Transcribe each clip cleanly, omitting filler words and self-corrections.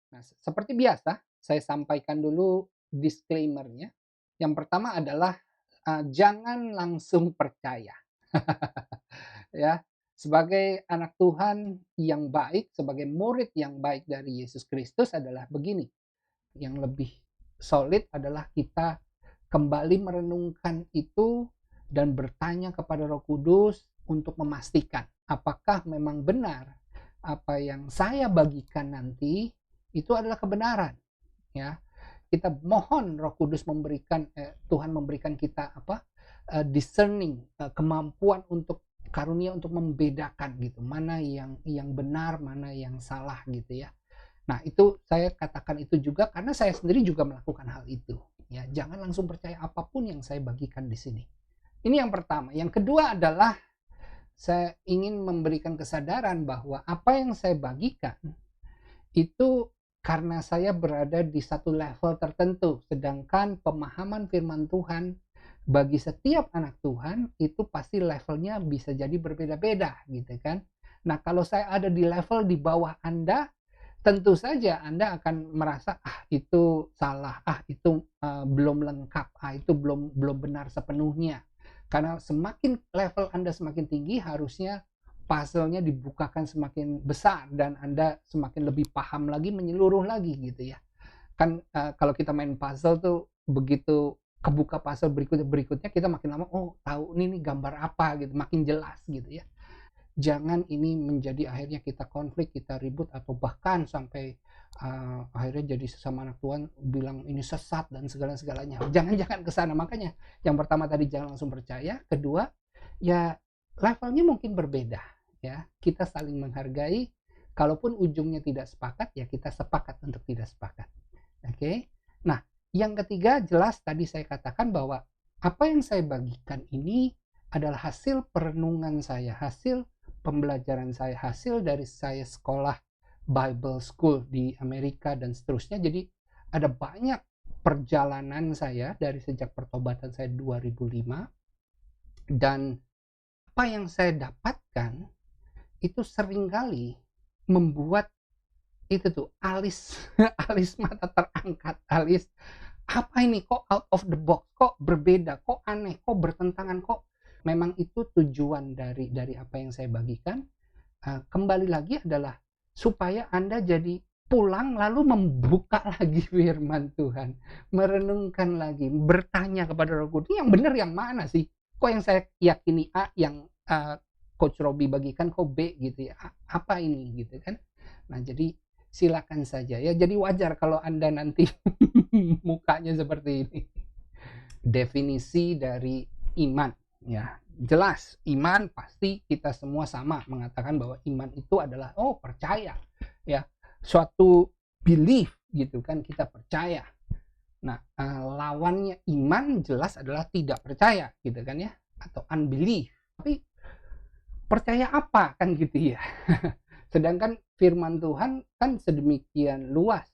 Nah, seperti biasa, saya sampaikan dulu disclaimer-nya. Yang pertama adalah, jangan langsung percaya. Ya, sebagai anak Tuhan yang baik, sebagai murid yang baik dari Yesus Kristus adalah begini, yang lebih solid adalah kita kembali merenungkan itu dan bertanya kepada Roh Kudus untuk memastikan apakah memang benar apa yang saya bagikan nanti itu adalah kebenaran, ya. Kita mohon Roh Kudus memberikan Tuhan memberikan kita apa, discerning, kemampuan untuk karunia untuk membedakan gitu, mana yang benar, mana yang salah gitu ya. Nah, itu saya katakan itu juga karena saya sendiri juga melakukan hal itu, ya. Jangan langsung percaya apapun yang saya bagikan di sini. Ini yang pertama. Yang kedua adalah saya ingin memberikan kesadaran bahwa apa yang saya bagikan itu karena saya berada di satu level tertentu, sedangkan pemahaman firman Tuhan bagi setiap anak Tuhan itu pasti levelnya bisa jadi berbeda-beda gitu kan. Nah, kalau saya ada di level di bawah Anda, tentu saja Anda akan merasa, "Ah, itu salah, ah, itu, belum lengkap, ah, itu belum belum benar sepenuhnya." Karena semakin level Anda semakin tinggi, harusnya puzzle-nya dibukakan semakin besar dan Anda semakin lebih paham lagi, menyeluruh lagi gitu ya. Kan, kalau kita main puzzle tuh begitu kebuka puzzle berikutnya kita makin lama, "Oh, tahu nih gambar apa," gitu, makin jelas gitu ya. Jangan ini menjadi akhirnya kita konflik, kita ribut, atau bahkan sampai, akhirnya jadi sesama anak Tuhan bilang ini sesat dan segala-segalanya. Jangan-jangan ke sana. Makanya yang pertama tadi jangan langsung percaya, kedua, ya levelnya mungkin berbeda ya. Kita saling menghargai, kalaupun ujungnya tidak sepakat, ya kita sepakat untuk tidak sepakat. Oke. Nah, yang ketiga jelas tadi saya katakan bahwa apa yang saya bagikan ini adalah hasil perenungan saya, hasil pembelajaran saya, hasil dari saya sekolah Bible School di Amerika dan seterusnya. Jadi ada banyak perjalanan saya dari sejak pertobatan saya 2005 dan apa yang saya dapatkan itu seringkali membuat itu tuh alis alis mata terangkat, alis apa ini kok out of the box, kok berbeda, kok aneh, kok bertentangan, kok memang itu tujuan dari apa yang saya bagikan. Kembali lagi adalah supaya Anda jadi pulang lalu membuka lagi firman Tuhan, merenungkan lagi, bertanya kepada Roh Kudus, yang benar yang mana sih? Kok yang saya yakini A, yang Coach Robbie bagikan kok B gitu ya? Apa ini gitu kan? Nah, jadi silakan saja ya. Jadi wajar kalau Anda nanti mukanya seperti ini. Definisi dari iman ya. Jelas iman pasti kita semua sama mengatakan bahwa iman itu adalah percaya ya, suatu belief gitu kan, kita percaya. Nah, lawannya iman jelas adalah tidak percaya gitu kan ya, atau unbelief. Tapi percaya apa kan gitu ya. Sedangkan firman Tuhan kan sedemikian luas.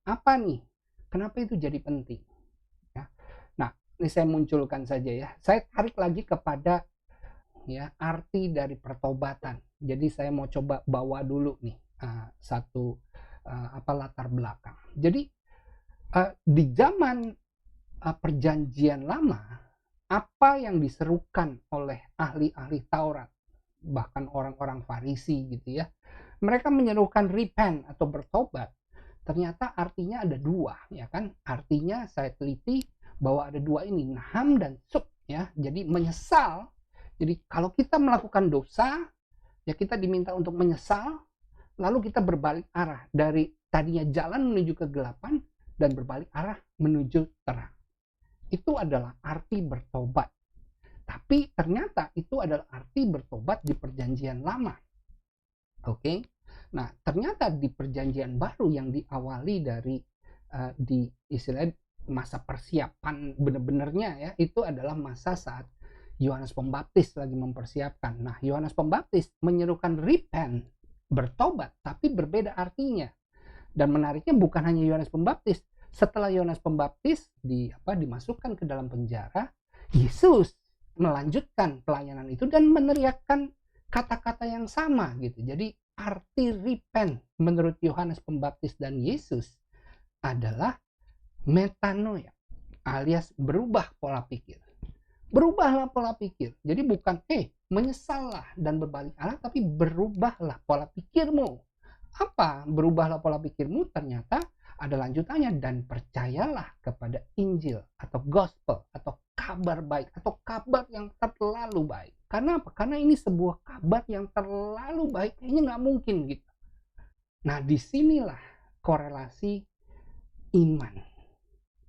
Apa nih? Kenapa itu jadi penting? Ya. Nah, ini saya munculkan saja ya. Saya tarik lagi kepada ya arti dari pertobatan. Jadi saya mau coba bawa dulu nih satu latar belakang. Jadi di zaman perjanjian lama, apa yang diserukan oleh ahli-ahli Taurat, bahkan orang-orang Farisi gitu ya, mereka menyerukan repent atau bertobat. Ternyata artinya ada dua, ya kan? Artinya saya teliti bahwa ada dua ini, naham dan suk, ya. Jadi menyesal. Jadi kalau kita melakukan dosa, ya kita diminta untuk menyesal, lalu kita berbalik arah dari tadinya jalan menuju kegelapan dan berbalik arah menuju terang. Itu adalah arti bertobat. Tapi ternyata itu adalah arti bertobat di perjanjian lama. Oke. Nah, ternyata di perjanjian baru yang diawali dari di istilah masa persiapan benar-benarnya ya, itu adalah masa saat Yohanes Pembaptis lagi mempersiapkan. Nah, Yohanes Pembaptis menyerukan repent, bertobat, tapi berbeda artinya. Dan menariknya bukan hanya Yohanes Pembaptis. Setelah Yohanes Pembaptis dimasukkan ke dalam penjara, Yesus melanjutkan pelayanan itu dan meneriakkan kata-kata yang sama gitu. Jadi arti repent menurut Yohanes Pembaptis dan Yesus adalah metanoia, alias berubah pola pikir. Berubahlah pola pikir. Jadi bukan menyesallah dan berbalik arah, tapi berubahlah pola pikirmu. Apa berubahlah pola pikirmu? Ternyata ada lanjutannya, dan percayalah kepada Injil atau gospel atau kabar baik atau kabar yang terlalu baik. Karena apa? Karena ini sebuah kabar yang terlalu baik, kayaknya nggak mungkin gitu. Nah, disinilah korelasi iman.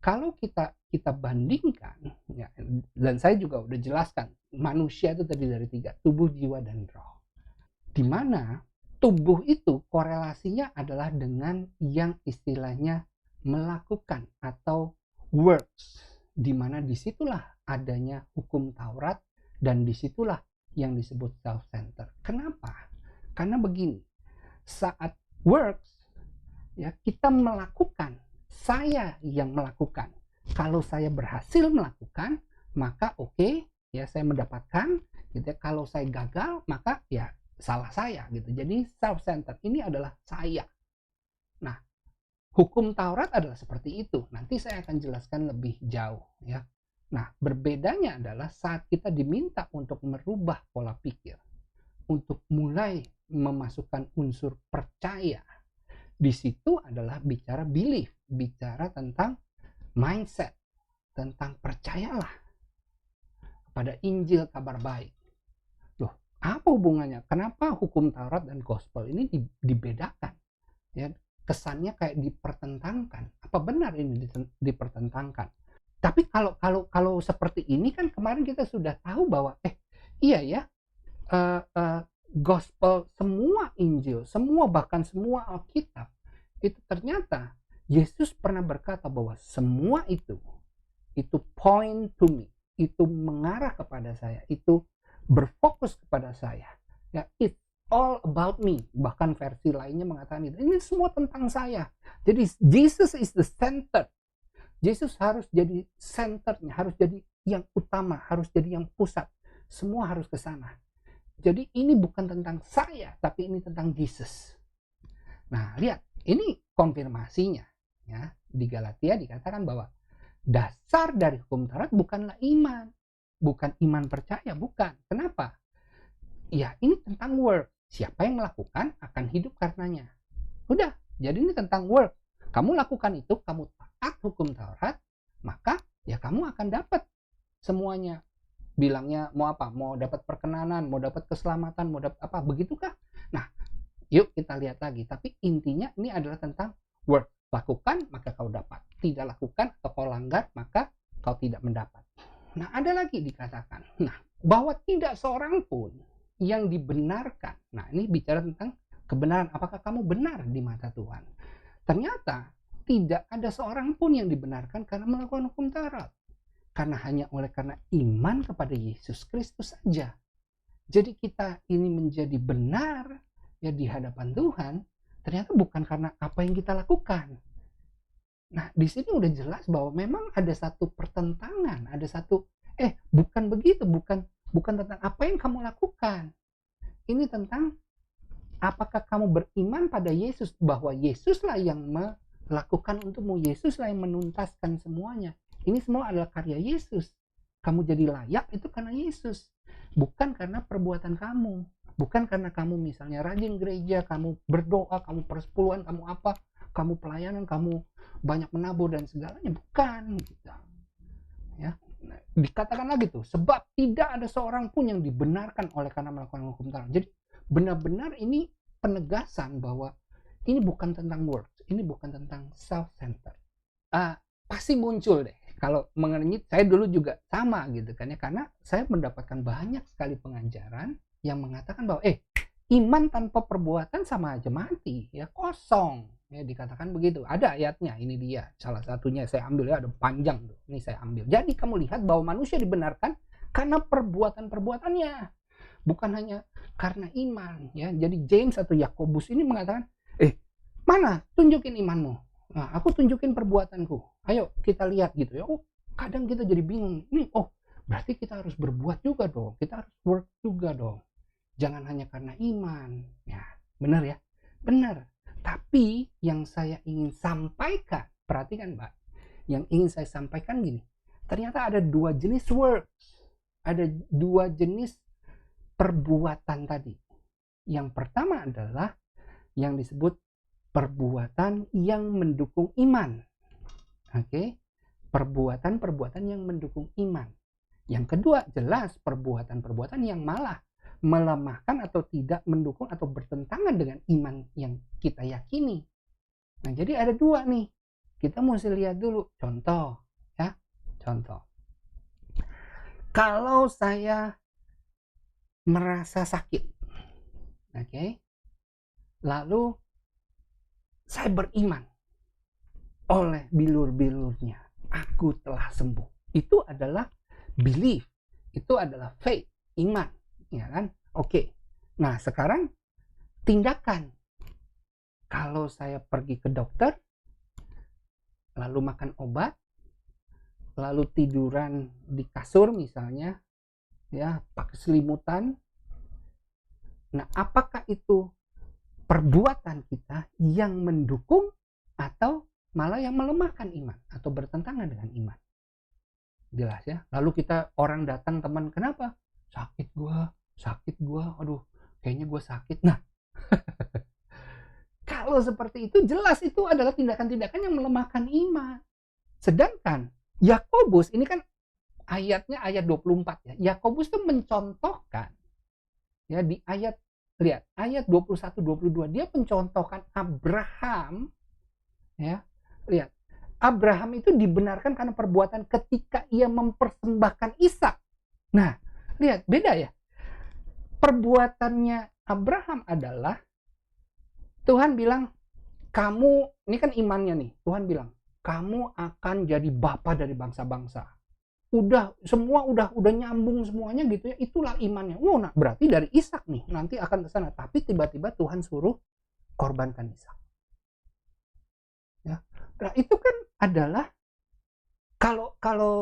Kalau kita bandingkan, ya, dan saya juga udah jelaskan, manusia itu terdiri dari 3, tubuh, jiwa, dan roh. Di mana tubuh itu korelasinya adalah dengan yang istilahnya melakukan atau works, di mana disitulah adanya hukum Taurat dan disitulah yang disebut self-center. Kenapa? Karena begini, saat works, ya, kita melakukan, saya yang melakukan. Kalau saya berhasil melakukan, maka oke, ya, saya mendapatkan gitu ya. Kalau saya gagal, maka ya salah saya gitu. Jadi self-centered ini adalah saya. Nah, hukum Taurat adalah seperti itu. Nanti saya akan jelaskan lebih jauh ya. Nah, berbedanya adalah saat kita diminta untuk merubah pola pikir, untuk mulai memasukkan unsur percaya. Di situ adalah bicara belief, bicara tentang mindset, tentang percayalah pada Injil kabar baik. Loh, apa hubungannya? Kenapa hukum Taurat dan gospel ini dibedakan? Ya, kesannya kayak dipertentangkan. Apa benar ini dipertentangkan? Tapi kalau seperti ini kan kemarin kita sudah tahu bahwa iya ya, gospel, semua Injil, semua bahkan semua Alkitab itu ternyata Yesus pernah berkata bahwa semua itu point to me, itu mengarah kepada saya, itu berfokus kepada saya. Ya, it's all about me. Bahkan versi lainnya mengatakan itu. Ini semua tentang saya. Jadi Jesus is the center. Yesus harus jadi centernya, harus jadi yang utama, harus jadi yang pusat. Semua harus ke sana. Jadi ini bukan tentang saya, tapi ini tentang Jesus. Nah, lihat, ini konfirmasinya. Ya, di Galatia dikatakan bahwa dasar dari hukum Taurat bukanlah iman. Bukan iman percaya, bukan. Kenapa? Ya, ini tentang work. Siapa yang melakukan akan hidup karenanya. Udah, jadi ini tentang work. Kamu lakukan itu, kamu taat hukum Taurat, maka ya kamu akan dapat semuanya. Bilangnya mau apa? Mau dapat perkenanan, mau dapat keselamatan, mau dapat apa? Begitukah? Nah, yuk kita lihat lagi. Tapi intinya ini adalah tentang work. Lakukan, maka kau dapat. Tidak lakukan atau kau langgar, maka kau tidak mendapat. Nah, ada lagi dikatakan. Nah, bahwa tidak seorang pun yang dibenarkan. Nah, ini bicara tentang kebenaran. Apakah kamu benar di mata Tuhan? Ternyata tidak ada seorang pun yang dibenarkan karena melakukan hukum Taurat. Karena hanya karena iman kepada Yesus Kristus saja. Jadi kita ini menjadi benar ya di hadapan Tuhan, ternyata bukan karena apa yang kita lakukan. Nah, di sini udah jelas bahwa memang ada satu pertentangan, ada satu bukan begitu, bukan tentang apa yang kamu lakukan. Ini tentang apakah kamu beriman pada Yesus, bahwa Yesuslah yang melakukan untukmu, Yesuslah yang menuntaskan semuanya. Ini semua adalah karya Yesus. Kamu jadi layak itu karena Yesus, bukan karena perbuatan kamu, bukan karena kamu misalnya rajin gereja, kamu berdoa, kamu persepuluhan, kamu apa, kamu pelayanan, kamu banyak menabur dan segalanya, bukan gitu. Ya, dikatakan lagi tuh, sebab tidak ada seorang pun yang dibenarkan oleh karena melakukan hukum Taurat. Jadi benar-benar ini penegasan bahwa ini bukan tentang works, ini bukan tentang self-centered. Pasti muncul deh. Kalau mengenai saya dulu juga sama gitu kan ya, karena saya mendapatkan banyak sekali pengajaran yang mengatakan bahwa iman tanpa perbuatan sama aja mati, ya kosong. Ya dikatakan begitu. Ada ayatnya, ini dia. Salah satunya saya ambil ya, ada panjang tuh. Ini saya ambil. Jadi kamu lihat bahwa manusia dibenarkan karena perbuatan-perbuatannya, bukan hanya karena iman, ya. Jadi James atau Yakobus ini mengatakan, mana tunjukin imanmu? Nah, aku tunjukin perbuatanku. Ayo kita lihat gitu ya. Kadang kita jadi bingung. Ini berarti kita harus berbuat juga dong. Kita harus work juga dong. Jangan hanya karena iman. Ya, Benar ya? Benar. Tapi yang saya ingin sampaikan, perhatikan Mbak, yang ingin saya sampaikan gini, ternyata ada dua jenis works, ada dua jenis perbuatan tadi. Yang pertama adalah yang disebut perbuatan yang mendukung iman. Oke? Perbuatan-perbuatan yang mendukung iman. Yang kedua, jelas perbuatan-perbuatan yang malah melemahkan atau tidak mendukung atau bertentangan dengan iman yang kita yakini. Nah, jadi ada dua nih. Kita mesti lihat dulu. Contoh, ya. Contoh. Kalau saya merasa sakit, oke, lalu saya beriman oleh bilur-bilurnya, aku telah sembuh. Itu adalah belief, itu adalah faith, iman, ya kan? Oke. Nah, sekarang tindakan. Kalau saya pergi ke dokter, lalu makan obat, lalu tiduran di kasur misalnya, ya, pakai selimutan. Nah, apakah itu perbuatan kita yang mendukung atau malah yang melemahkan iman atau bertentangan dengan iman? Jelas ya. Lalu kita orang datang, teman, kenapa? Sakit gua, aduh, kayaknya gua sakit. Nah, kalau seperti itu jelas itu adalah tindakan-tindakan yang melemahkan iman. Sedangkan Yakobus ini kan ayatnya ayat 24 ya. Yakobus itu mencontohkan ya di ayat, lihat, ayat 21 22 dia mencontohkan Abraham ya. Lihat, Abraham itu dibenarkan karena perbuatan ketika ia mempersembahkan Ishak. Nah, lihat, beda ya. Perbuatannya Abraham adalah Tuhan bilang, kamu, ini kan imannya nih, Tuhan bilang, kamu akan jadi bapa dari bangsa-bangsa. Semua udah nyambung semuanya gitu ya, itulah imannya. Oh, nah berarti dari Ishak nih, nanti akan ke sana. Tapi tiba-tiba Tuhan suruh korbankan Ishak. Ya. Nah, itu kan adalah kalau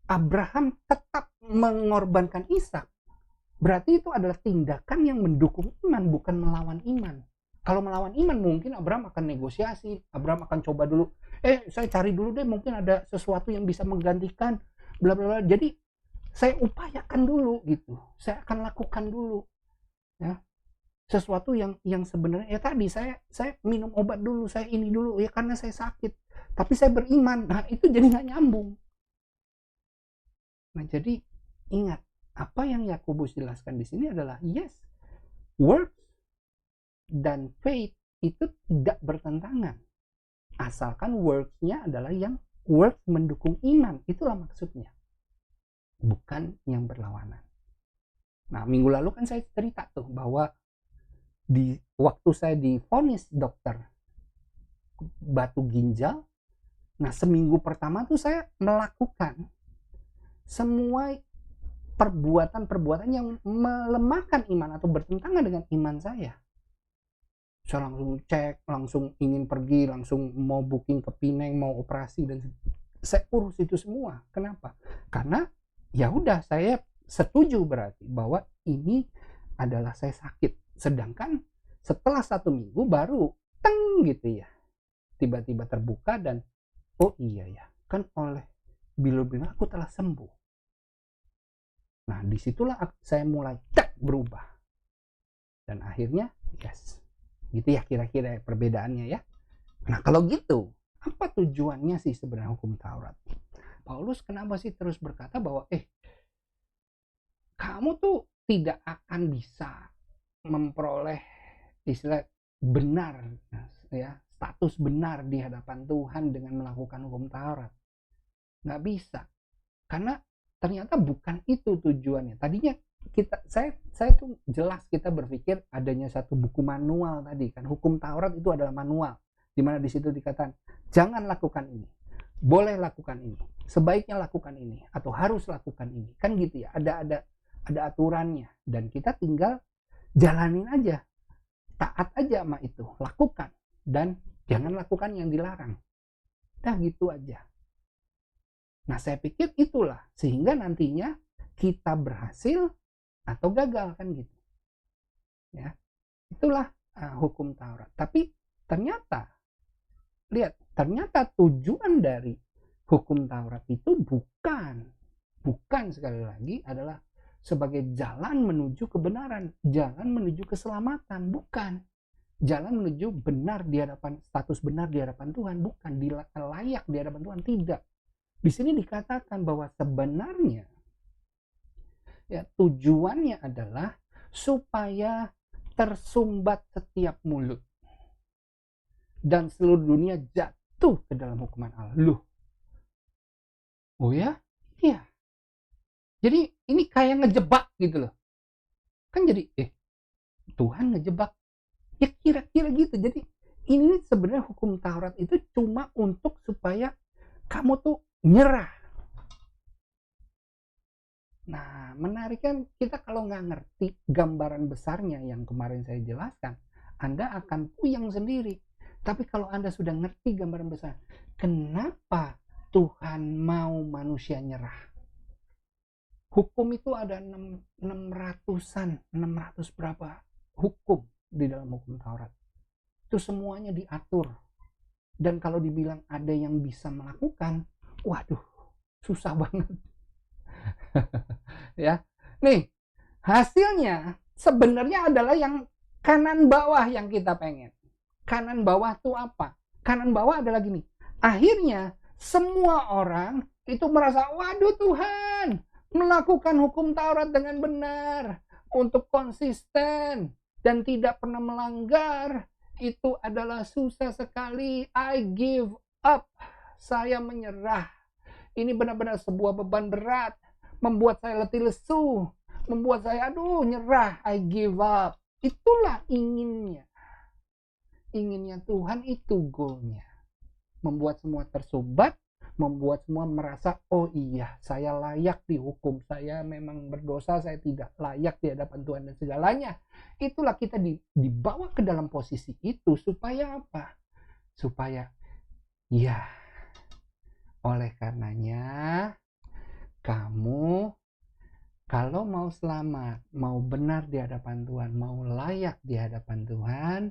Abraham tetap mengorbankan Ishak, berarti itu adalah tindakan yang mendukung iman, bukan melawan iman. Kalau melawan iman mungkin Abraham akan negosiasi, Abraham akan coba dulu, saya cari dulu deh, mungkin ada sesuatu yang bisa menggantikan, bla bla bla. Jadi saya upayakan dulu gitu, saya akan lakukan dulu, ya, sesuatu yang sebenarnya ya tadi saya minum obat dulu, saya ini dulu ya karena saya sakit, tapi saya beriman. Nah itu jadi nggak nyambung. Nah jadi ingat, apa yang Yakobus jelaskan di sini adalah yes, works dan faith itu tidak bertentangan, asalkan works-nya adalah yang works mendukung iman, itulah maksudnya, bukan yang berlawanan. Nah minggu lalu kan saya cerita tuh bahwa di waktu saya divonis dokter batu ginjal, nah seminggu pertama tuh saya melakukan semua perbuatan-perbuatan yang melemahkan iman atau bertentangan dengan iman saya. Saya langsung cek, langsung ingin pergi, langsung mau booking ke Pineng, mau operasi, dan saya urus itu semua. Kenapa? Karena ya udah, saya setuju berarti bahwa ini adalah saya sakit. Sedangkan setelah 1 minggu baru teng gitu ya, tiba-tiba terbuka dan oh iya ya, kan oleh bilur-bilur aku telah sembuh. Nah disitulah saya mulai berubah, dan akhirnya yes, gitu ya kira-kira perbedaannya ya. Nah kalau gitu, apa tujuannya sih sebenarnya hukum Taurat? Paulus kenapa sih terus berkata bahwa kamu tuh tidak akan bisa memperoleh istilah benar ya, status benar di hadapan Tuhan dengan melakukan hukum Taurat. Nggak bisa, karena ternyata bukan itu tujuannya. Tadinya saya tuh jelas kita berpikir adanya satu buku manual tadi kan, hukum Taurat itu adalah manual, di mana di situ dikatakan jangan lakukan ini, boleh lakukan ini, sebaiknya lakukan ini, atau harus lakukan ini, kan gitu ya. Ada aturannya, dan kita tinggal jalanin aja, taat aja sama itu, lakukan, dan jangan lakukan yang dilarang. Dah gitu aja. Nah saya pikir itulah sehingga nantinya kita berhasil atau gagal kan gitu. Ya, itulah hukum Taurat. Tapi ternyata, lihat, ternyata tujuan dari hukum Taurat itu bukan sekali lagi adalah sebagai jalan menuju kebenaran, jalan menuju keselamatan, bukan. Jalan menuju benar di hadapan, status benar di hadapan Tuhan, bukan layak di hadapan Tuhan, tidak. Di sini dikatakan bahwa sebenarnya ya tujuannya adalah supaya tersumbat setiap mulut dan seluruh dunia jatuh ke dalam hukuman Allah. Loh, oh ya? Iya. Jadi ini kayak ngejebak gitu loh. Kan jadi, Tuhan ngejebak. Ya kira-kira gitu. Jadi ini sebenarnya hukum Taurat itu cuma untuk supaya kamu tuh nyerah. Nah, menarik kan, kita kalau nggak ngerti gambaran besarnya yang kemarin saya jelaskan, Anda akan puyeng sendiri. Tapi kalau Anda sudah ngerti gambaran besar, kenapa Tuhan mau manusia nyerah? Hukum itu ada 600-an, 600 berapa hukum di dalam hukum Taurat. Itu semuanya diatur. Dan kalau dibilang ada yang bisa melakukan, waduh, susah banget. Ya. Nih, hasilnya sebenarnya adalah yang kanan bawah yang kita pengen. Kanan bawah itu apa? Kanan bawah adalah gini. Akhirnya semua orang itu merasa, waduh Tuhan, melakukan hukum Taurat dengan benar, untuk konsisten dan tidak pernah melanggar, itu adalah susah sekali. I give up. Saya menyerah. Ini benar-benar sebuah beban berat, membuat saya letih lesu, membuat saya nyerah. I give up. Itulah inginnya. Inginnya Tuhan itu goalnya. Membuat semua tersumbat, membuat semua merasa, oh iya, saya layak dihukum, saya memang berdosa, saya tidak layak di hadapan Tuhan dan segalanya. Itulah kita dibawa ke dalam posisi itu supaya apa? Supaya ya, oleh karenanya kamu kalau mau selamat, mau benar di hadapan Tuhan, mau layak di hadapan Tuhan,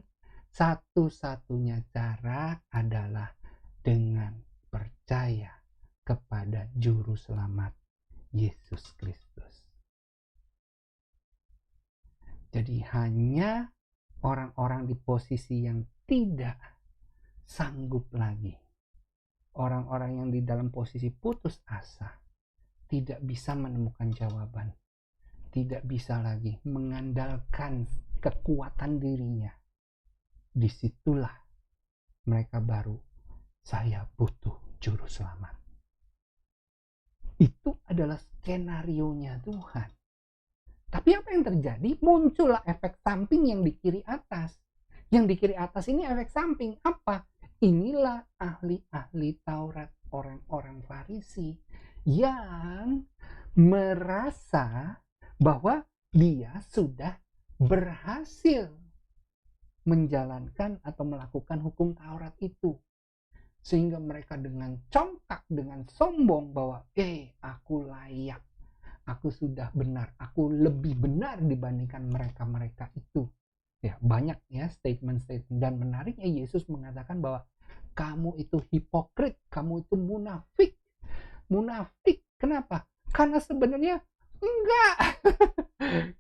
satu-satunya cara adalah dengan percaya kepada Juru Selamat Yesus Kristus. Jadi hanya orang-orang di posisi yang tidak sanggup lagi, orang-orang yang di dalam posisi putus asa, tidak bisa menemukan jawaban, tidak bisa lagi mengandalkan kekuatan dirinya, disitulah mereka baru, saya butuh Juru Selamat. Itu adalah skenarionya Tuhan. Tapi apa yang terjadi? Muncullah efek samping yang di kiri atas. Yang di kiri atas ini efek samping apa? Inilah ahli-ahli Taurat, orang-orang Farisi yang merasa bahwa dia sudah berhasil menjalankan atau melakukan hukum Taurat itu. Sehingga mereka dengan congkak, dengan sombong bahwa aku layak, aku sudah benar, aku lebih benar dibandingkan mereka-mereka itu. Ya, banyak ya statement-statement. Dan menariknya Yesus mengatakan bahwa kamu itu hipokrit, kamu itu munafik. Munafik, kenapa? Karena sebenarnya enggak.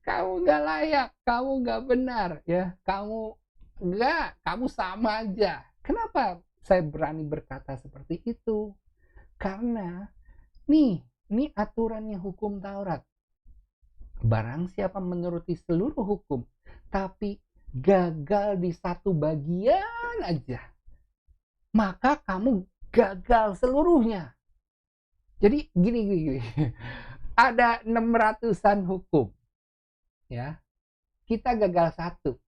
Kamu enggak layak, kamu enggak benar, ya. Kamu sama aja. Kenapa saya berani berkata seperti itu? Karena ini aturannya hukum Taurat. Barang siapa menuruti seluruh hukum, tapi gagal di satu bagian aja, maka kamu gagal seluruhnya. Jadi gini. Ada 600-an hukum. Ya. Kita gagal satu.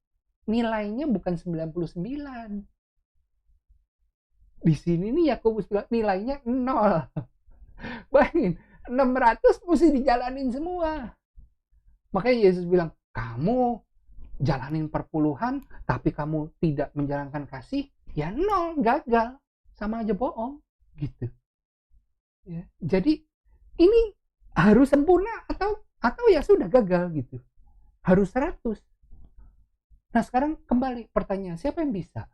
Nilainya bukan 99. Di sini nih Yakobus bilang nilainya 0. Bayangin, 600 mesti dijalanin semua. Makanya Yesus bilang, kamu jalanin perpuluhan, tapi kamu tidak menjalankan kasih, ya 0, gagal. Sama aja bohong. Gitu. Ya, jadi ini harus sempurna atau ya sudah gagal gitu. Harus 100. Nah, sekarang kembali pertanyaan, siapa yang bisa?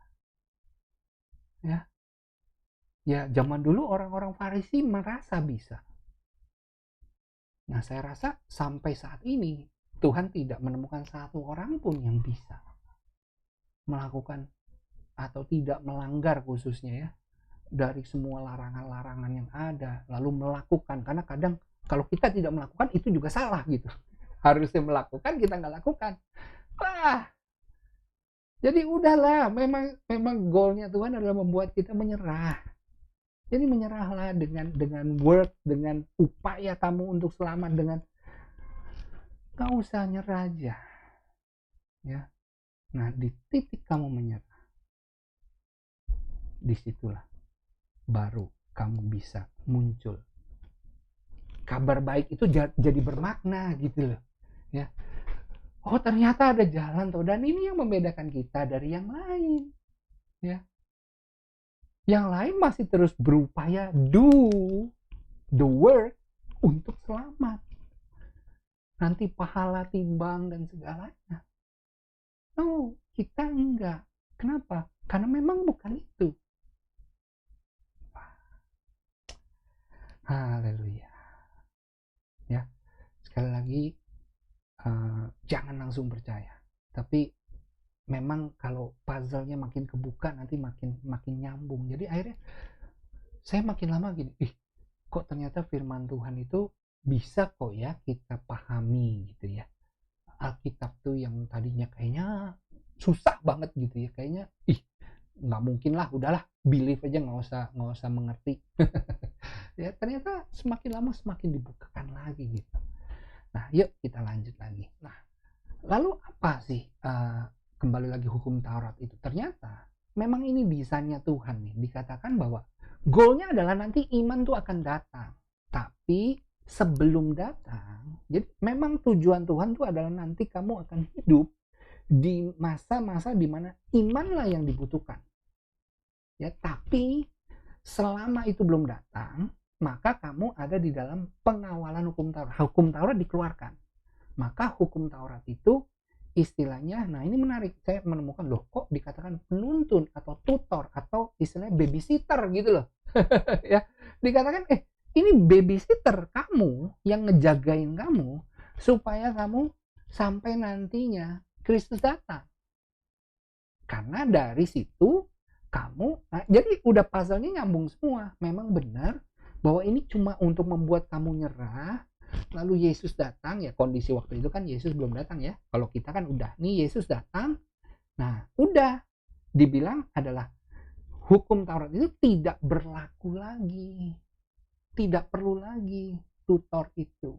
Ya, ya zaman dulu orang-orang Farisi merasa bisa. Nah, saya rasa sampai saat ini Tuhan tidak menemukan satu orang pun yang bisa melakukan atau tidak melanggar khususnya ya dari semua larangan-larangan yang ada lalu melakukan, karena kadang kalau kita tidak melakukan itu juga salah gitu. Harusnya melakukan, kita nggak lakukan. Wah, jadi udahlah, memang memang goalnya Tuhan adalah membuat kita menyerah. Jadi menyerahlah dengan work, dengan upaya kamu untuk selamat, dengan nggak usah nyerah aja ya. Nah, di titik kamu menyerah, disitulah baru kamu bisa muncul. Kabar baik itu jadi bermakna gitu loh ya. Oh, ternyata ada jalan tuh, dan ini yang membedakan kita dari yang lain ya. Yang lain masih terus berupaya do the work untuk selamat, nanti pahala timbang dan segalanya. No, kita enggak. Kenapa? Karena memang bukan itu. Haleluya ya. Sekali lagi, jangan langsung percaya, tapi memang kalau puzzle-nya makin kebuka nanti makin nyambung. Jadi akhirnya saya makin lama gini, kok ternyata firman Tuhan itu bisa kok ya kita pahami gitu ya. Alkitab tuh yang tadinya kayaknya susah banget gitu ya, kayaknya nggak mungkin lah, udahlah believe aja, nggak usah mengerti. Ya ternyata semakin lama semakin dibukakan lagi gitu. Nah, yuk kita lanjut lagi. Nah, lalu apa sih kembali lagi hukum Taurat itu? Ternyata memang ini desainnya Tuhan nih. Dikatakan bahwa goalnya adalah nanti iman tuh akan datang. Tapi sebelum datang, jadi memang tujuan Tuhan tuh adalah nanti kamu akan hidup di masa-masa di mana imanlah yang dibutuhkan. Ya, tapi selama itu belum datang, maka kamu ada di dalam pengawalan hukum Taurat. Hukum Taurat dikeluarkan. Maka hukum Taurat itu istilahnya, nah ini menarik, saya menemukan loh kok dikatakan penuntun atau tutor atau istilahnya babysitter gitu loh. Ya, dikatakan ini babysitter kamu yang ngejagain kamu supaya kamu sampai nantinya Kristus datang. Karena dari situ kamu, nah, jadi udah puzzle-nya nyambung semua. Memang benar bahwa ini cuma untuk membuat kamu nyerah, lalu Yesus datang ya. Kondisi waktu itu kan Yesus belum datang ya. Kalau kita kan udah nih, Yesus datang. Nah, udah dibilang adalah hukum Taurat itu tidak berlaku lagi. Tidak perlu lagi tutor itu.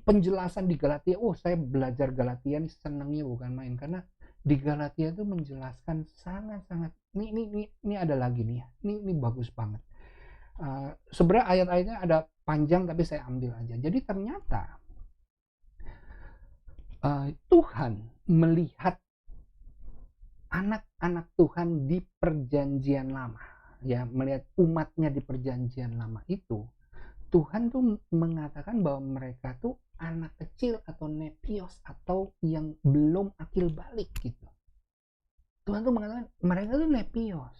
Penjelasan di Galatia, saya belajar Galatia ini senangnya bukan main, karena di Galatia itu menjelaskan sangat-sangat, ini ada lagi nih ya, ini bagus banget. Sebenarnya ayat-ayatnya ada panjang tapi saya ambil aja. Jadi ternyata Tuhan melihat anak-anak Tuhan di perjanjian lama ya, melihat umatnya di perjanjian lama itu, Tuhan tuh mengatakan bahwa mereka tuh anak kecil atau nepios atau yang belum akil balik gitu. Tuhan tuh mengatakan mereka tuh nepios.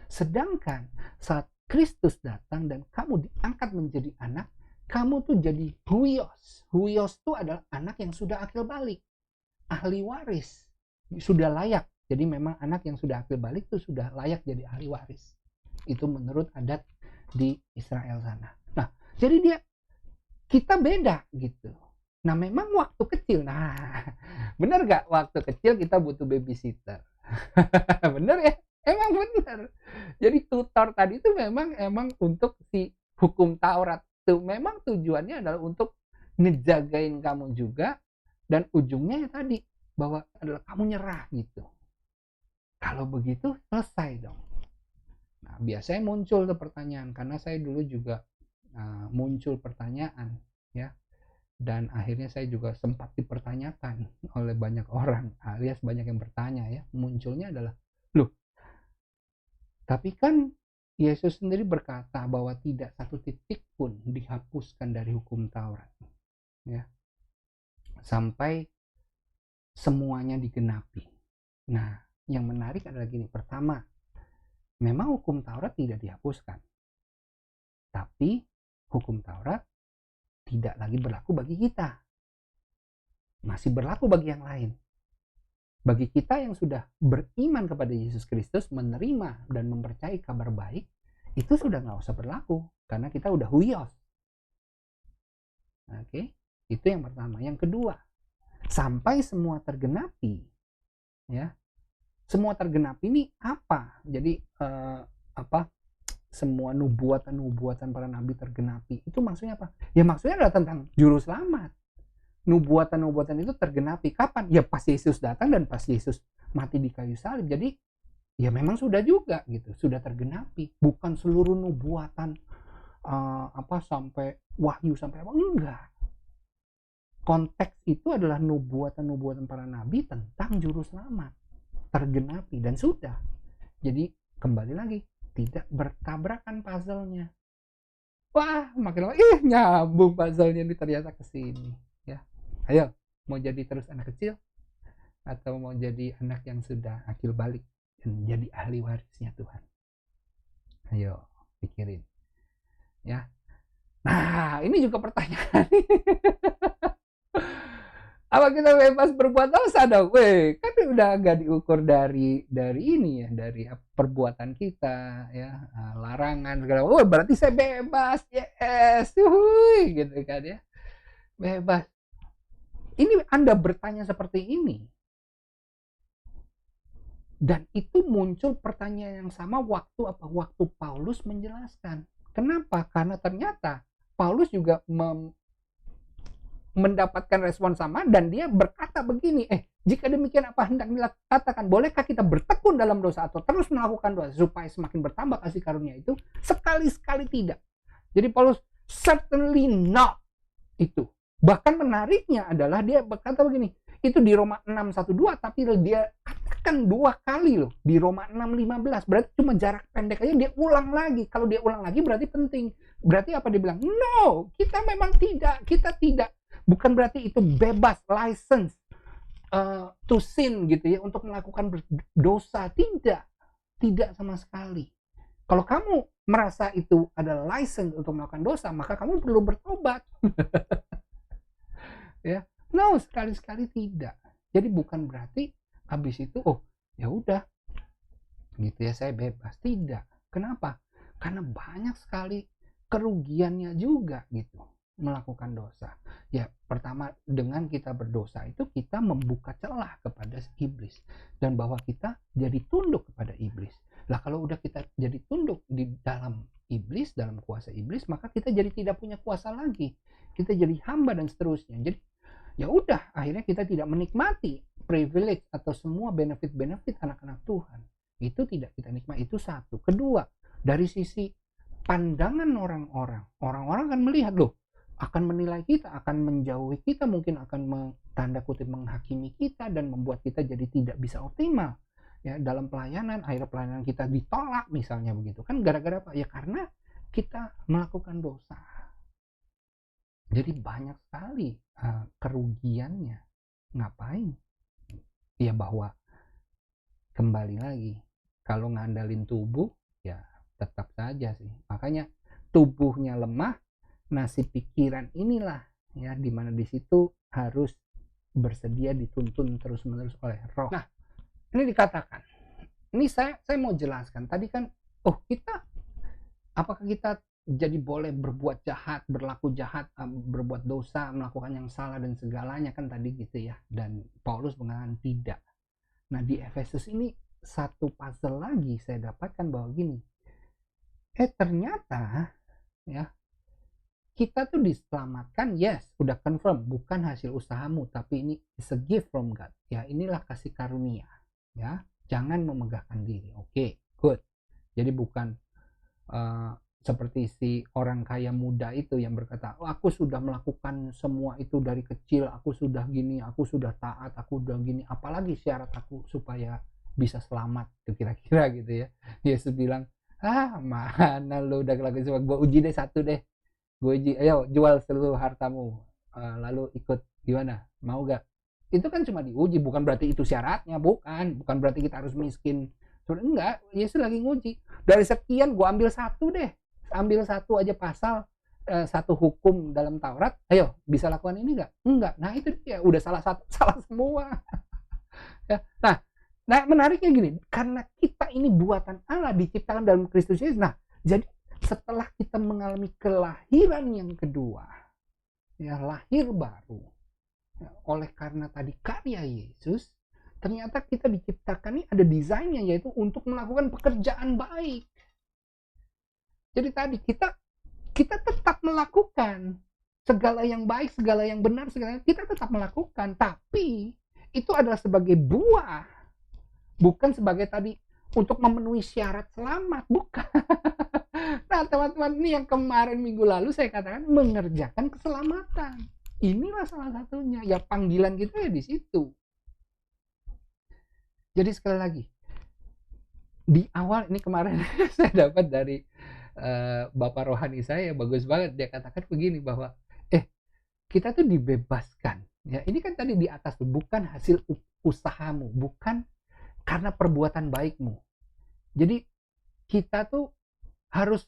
Sedangkan saat Kristus datang dan kamu diangkat menjadi anak, kamu tuh jadi huios. Huios tuh adalah anak yang sudah akil balik, ahli waris, sudah layak. Jadi memang anak yang sudah akil balik tuh sudah layak jadi ahli waris. Itu menurut adat di Israel sana. Nah, jadi kita beda gitu. Nah, memang waktu kecil, bener gak waktu kecil kita butuh babysitter? Bener ya? Emang bener. Jadi tutor tadi itu emang untuk si hukum Taurat tuh, memang tujuannya adalah untuk ngejagain kamu juga, dan ujungnya ya tadi bahwa adalah kamu nyerah gitu. Kalau begitu selesai dong. Nah, biasanya muncul tuh pertanyaan, karena saya dulu juga muncul pertanyaan ya, dan akhirnya saya juga sempat dipertanyakan oleh banyak orang, alias banyak yang bertanya ya. Munculnya adalah, loh, tapi kan Yesus sendiri berkata bahwa tidak satu titik pun dihapuskan dari hukum Taurat ya, sampai semuanya digenapi. Nah, yang menarik adalah gini, pertama, memang hukum Taurat tidak dihapuskan, tapi hukum Taurat tidak lagi berlaku bagi kita, masih berlaku bagi yang lain. Bagi kita yang sudah beriman kepada Yesus Kristus, menerima dan mempercayai kabar baik, itu sudah nggak usah berlaku, karena kita udah huyos. Oke, itu yang pertama. Yang kedua, sampai semua tergenapi, ya. Semua tergenapi ini apa? Jadi semua nubuatan-nubuatan para nabi tergenapi. Itu maksudnya apa? Ya maksudnya adalah tentang juru selamat. Nubuatan-nubuatan itu tergenapi kapan? Ya pas Yesus datang dan pas Yesus mati di kayu salib. Jadi ya memang sudah juga gitu, sudah tergenapi. Bukan seluruh nubuatan sampai wahyu sampai apa, enggak. Konteks itu adalah nubuatan-nubuatan para nabi tentang juru selamat tergenapi dan sudah. Jadi kembali lagi, tidak bertabrakan puzzle-nya. Wah, makin lama nyambung puzzle-nya ini ternyata ke sini, ya. Ayo, mau jadi terus anak kecil atau mau jadi anak yang sudah akil balik dan jadi ahli warisnya Tuhan? Ayo, pikirin. Ya. Nah, ini juga pertanyaan. Apa kita bebas berbuat dosa dong? Kan udah agak diukur dari ini ya, dari perbuatan kita ya, larangan segala. Berarti saya bebas. Yes. Gitu kan ya. Bebas. Ini Anda bertanya seperti ini. Dan itu muncul pertanyaan yang sama waktu Paulus menjelaskan. Kenapa? Karena ternyata Paulus juga mendapatkan respon sama dan dia berkata begini, jika demikian apa hendak dikatakan, bolehkah kita bertekun dalam dosa atau terus melakukan dosa supaya semakin bertambah kasih karunia itu? Sekali-sekali tidak. Jadi Paulus certainly not itu. Bahkan menariknya adalah dia berkata begini, itu di Roma 6:1-2, tapi dia katakan 2 kali loh di Roma 6:15. Berarti cuma jarak pendek aja dia ulang lagi. Kalau dia ulang lagi berarti penting. Berarti apa dia bilang? No, kita memang tidak, kita tidak. Bukan berarti itu bebas, license to sin gitu ya, untuk melakukan dosa. Tidak sama sekali. Kalau kamu merasa itu adalah license untuk melakukan dosa, maka kamu perlu bertobat. Ya, no, sekali-sekali tidak. Jadi bukan berarti habis itu ya udah gitu ya, saya bebas. Tidak. Kenapa? Karena banyak sekali kerugiannya juga gitu melakukan dosa. Ya, pertama, dengan kita berdosa itu kita membuka celah kepada iblis dan bahwa kita jadi tunduk kepada iblis. Lah kalau udah kita jadi tunduk di dalam iblis, dalam kuasa iblis, maka kita jadi tidak punya kuasa lagi. Kita jadi hamba dan seterusnya. Jadi ya udah, akhirnya kita tidak menikmati privilege atau semua benefit-benefit anak-anak Tuhan. Itu tidak kita nikmati. Itu satu. Kedua, dari sisi pandangan orang-orang akan melihat, loh, akan menilai kita, akan menjauhi kita, mungkin akan tanda kutip menghakimi kita dan membuat kita jadi tidak bisa optimal ya dalam pelayanan. Akhirnya pelayanan kita ditolak misalnya begitu kan, gara-gara apa? Ya karena kita melakukan dosa. Jadi banyak sekali kerugiannya. Ngapain? Ya bahwa kembali lagi, kalau ngandalin tubuh ya tetap saja sih. Makanya tubuhnya lemah, nasib pikiran inilah ya, dimana di situ harus bersedia dituntun terus-menerus oleh roh. Nah, ini dikatakan. Ini saya mau jelaskan. Tadi kan, apakah kita jadi boleh berbuat jahat, berlaku jahat, berbuat dosa, melakukan yang salah dan segalanya kan tadi gitu ya. Dan Paulus mengatakan tidak. Nah, di Efesus ini satu puzzle lagi saya dapatkan bahwa gini. Ternyata ya, kita tuh diselamatkan, yes, udah confirm, bukan hasil usahamu, tapi ini is a gift from God. Ya, inilah kasih karunia. Ya, jangan memegahkan diri. Oke, good. Jadi bukan seperti si orang kaya muda itu yang berkata, aku sudah melakukan semua itu dari kecil, aku sudah gini, aku sudah taat, aku udah gini, apalagi syarat aku supaya bisa selamat, kira-kira gitu ya. Yesus bilang, mana lu udah ngelakuin semua, gue uji deh satu deh. Gue ayo jual seluruh hartamu, lalu ikut, gimana, mau gak? Itu kan cuma diuji, bukan berarti itu syaratnya, bukan berarti kita harus miskin. Enggak, Yesus lagi nguji. Dari sekian gue ambil satu deh, ambil satu aja pasal, satu hukum dalam Taurat, ayo bisa lakukan ini nggak? Enggak. Nah itu dia, udah salah satu, salah semua. Ya. Nah menariknya gini, karena kita ini buatan Allah, diciptakan dalam Kristus Yesus. Nah jadi setelah kita mengalami kelahiran yang kedua, ya lahir baru, ya, oleh karena tadi karya Yesus, ternyata kita diciptakan ini ada desainnya, yaitu untuk melakukan pekerjaan baik. Jadi tadi kita tetap melakukan segala yang baik, segala yang benar, segala kita tetap melakukan, tapi itu adalah sebagai buah, bukan sebagai tadi untuk memenuhi syarat selamat, bukan. Nah teman-teman, ini yang kemarin minggu lalu saya katakan mengerjakan keselamatan. Inilah salah satunya, ya panggilan kita ya di situ. Jadi sekali lagi, di awal ini kemarin saya dapat dari bapak rohani saya, bagus banget, dia katakan begini bahwa kita tuh dibebaskan, ya ini kan tadi di atas tuh, bukan hasil usahamu, bukan karena perbuatan baikmu. Jadi kita tuh harus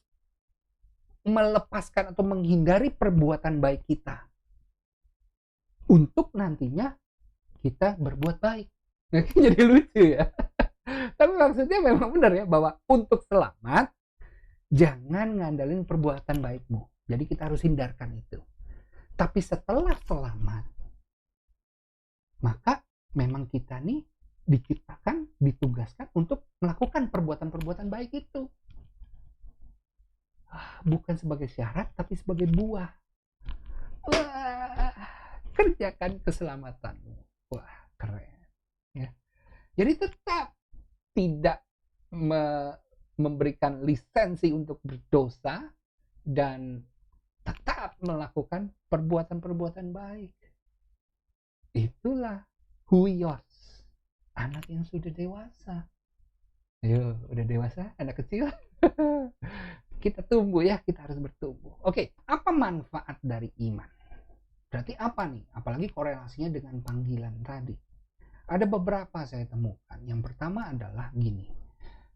melepaskan atau menghindari perbuatan baik kita untuk nantinya kita berbuat baik. Nah, jadi lucu ya. Tapi maksudnya memang benar ya, bahwa untuk selamat jangan ngandalin perbuatan baikmu. Jadi kita harus hindarkan itu. Tapi setelah selamat, maka memang kita nih diciptakan, ditugaskan untuk melakukan perbuatan-perbuatan baik itu. Bukan sebagai syarat, tapi sebagai buah. Wah, kerjakan keselamatanmu. Wah, keren. Ya. Jadi tetap tidak memberikan lisensi untuk berdosa dan tetap melakukan perbuatan-perbuatan baik. Itulah huios, anak yang sudah dewasa. Yo, udah dewasa, anak kecil. Kita tumbuh ya, kita harus bertumbuh. Oke, apa manfaat dari iman? Berarti apa nih? Apalagi korelasinya dengan panggilan tadi. Ada beberapa saya temukan. Yang pertama adalah gini,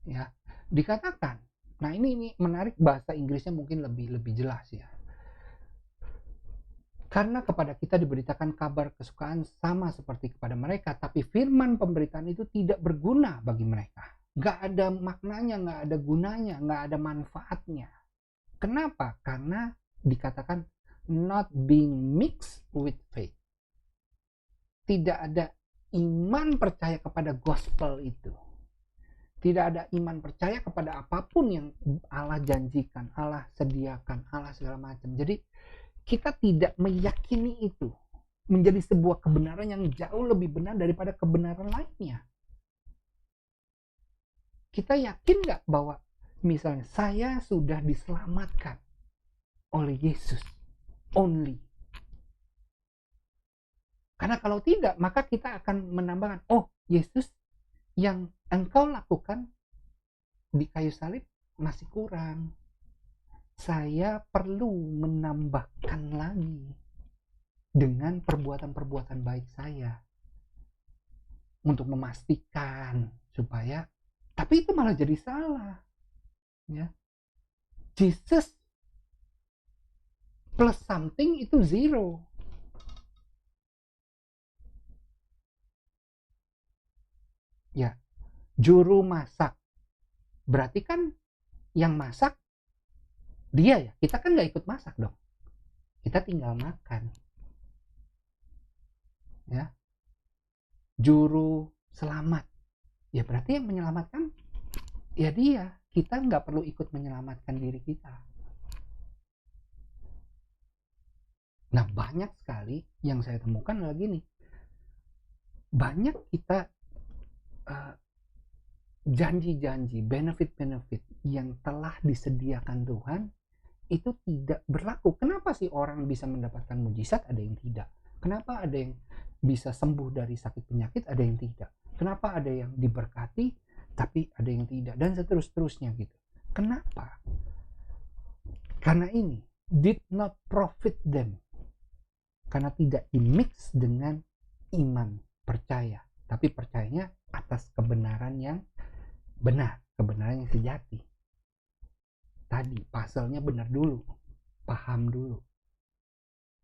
ya, dikatakan. Nah ini menarik, bahasa Inggrisnya mungkin lebih jelas ya. Karena kepada kita diberitakan kabar kesukaan sama seperti kepada mereka, tapi firman pemberitaan itu tidak berguna bagi mereka. Gak ada maknanya, gak ada gunanya, gak ada manfaatnya. Kenapa? Karena dikatakan not being mixed with faith. Tidak ada iman percaya kepada gospel itu. Tidak ada iman percaya kepada apapun yang Allah janjikan, Allah sediakan, Allah segala macam. Jadi kita tidak meyakini itu menjadi sebuah kebenaran yang jauh lebih benar daripada kebenaran lainnya. Kita yakin nggak bahwa misalnya saya sudah diselamatkan oleh Yesus only? Karena kalau tidak, maka kita akan menambahkan, oh Yesus yang engkau lakukan di kayu salib masih kurang. Saya perlu menambahkan lagi dengan perbuatan-perbuatan baik saya untuk memastikan supaya, tapi itu malah jadi salah ya. Jesus plus something itu zero. Ya, juru masak berarti kan yang masak dia ya, kita kan nggak ikut masak dong, kita tinggal makan ya. Juru selamat ya berarti yang menyelamatkan ya dia, kita nggak perlu ikut menyelamatkan diri kita. Nah banyak sekali yang saya temukan adalah gini, banyak kita janji-janji, benefit-benefit yang telah disediakan Tuhan itu tidak berlaku. Kenapa sih orang bisa mendapatkan mujizat, ada yang tidak? Kenapa ada yang bisa sembuh dari sakit penyakit, ada yang tidak? Kenapa ada yang diberkati tapi ada yang tidak, dan seterusnya gitu? Kenapa? Karena ini did not profit them, karena tidak dimix dengan iman, percaya, tapi percayanya atas kebenaran yang benar, kebenaran yang sejati. Tadi pasalnya benar dulu, paham dulu.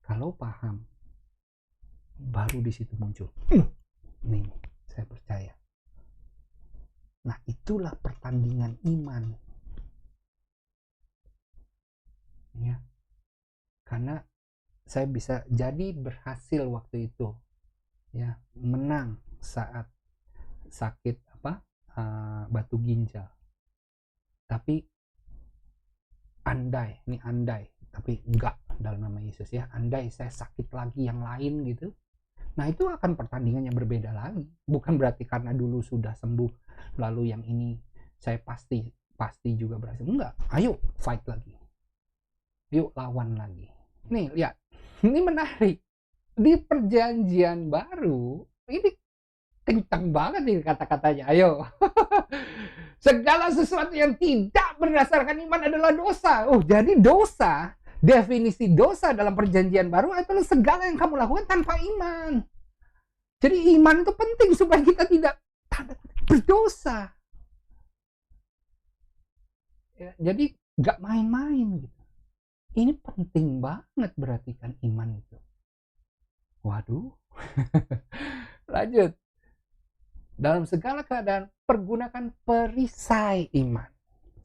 Kalau paham, baru di situ muncul. Nih, saya percaya. Nah, itulah pertandingan iman. Ya. Karena saya bisa jadi berhasil waktu itu. Ya, menang saat sakit batu ginjal. Tapi andai, tapi enggak dalam nama Yesus ya. Andai saya sakit lagi yang lain gitu. Nah, itu akan pertandingan yang berbeda lagi. Bukan berarti karena dulu sudah sembuh, lalu yang ini saya pasti juga berhasil. Enggak, ayo fight lagi. Yuk lawan lagi. Nih, lihat. Ini menarik. Di perjanjian baru, ini kencang banget nih kata-katanya. Ayo. Segala sesuatu yang tidak berdasarkan iman adalah dosa. Oh, jadi dosa, definisi dosa dalam perjanjian baru adalah segala yang kamu lakukan tanpa iman. Jadi iman itu penting supaya kita tidak berdosa. Ya, jadi nggak main-main gitu. Ini penting banget berarti kan iman itu. Waduh. Lanjut. Dalam segala keadaan pergunakan perisai iman.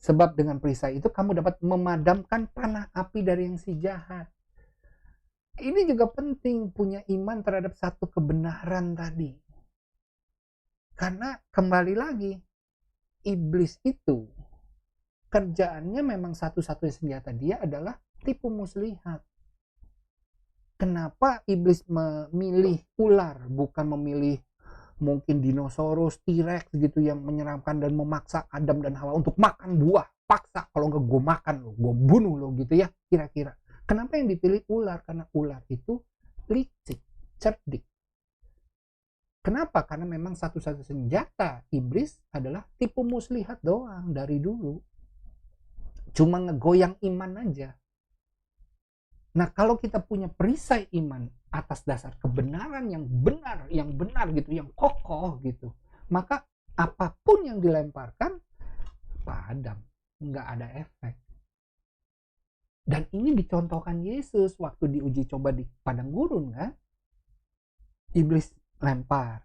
Sebab dengan perisai itu kamu dapat memadamkan panah api dari yang si jahat. Ini juga penting punya iman terhadap satu kebenaran tadi. Karena kembali lagi, iblis itu kerjaannya memang satu-satunya senjata dia adalah tipu muslihat. Kenapa iblis memilih ular bukan memilih mungkin dinosaurus, T-Rex gitu yang menyeramkan dan memaksa Adam dan Hawa untuk makan buah, paksa, kalau enggak gue makan lo, gue bunuh lo gitu ya, kira-kira. Kenapa yang dipilih ular? Karena ular itu licik, cerdik. Kenapa? Karena memang satu-satu senjata iblis adalah tipu muslihat doang dari dulu. Cuma ngegoyang iman aja. Nah, kalau kita punya perisai iman atas dasar kebenaran yang benar gitu, yang kokoh gitu, maka apapun yang dilemparkan padam, nggak ada efek. Dan ini dicontohkan Yesus waktu diuji coba di padang gurun kan, iblis lempar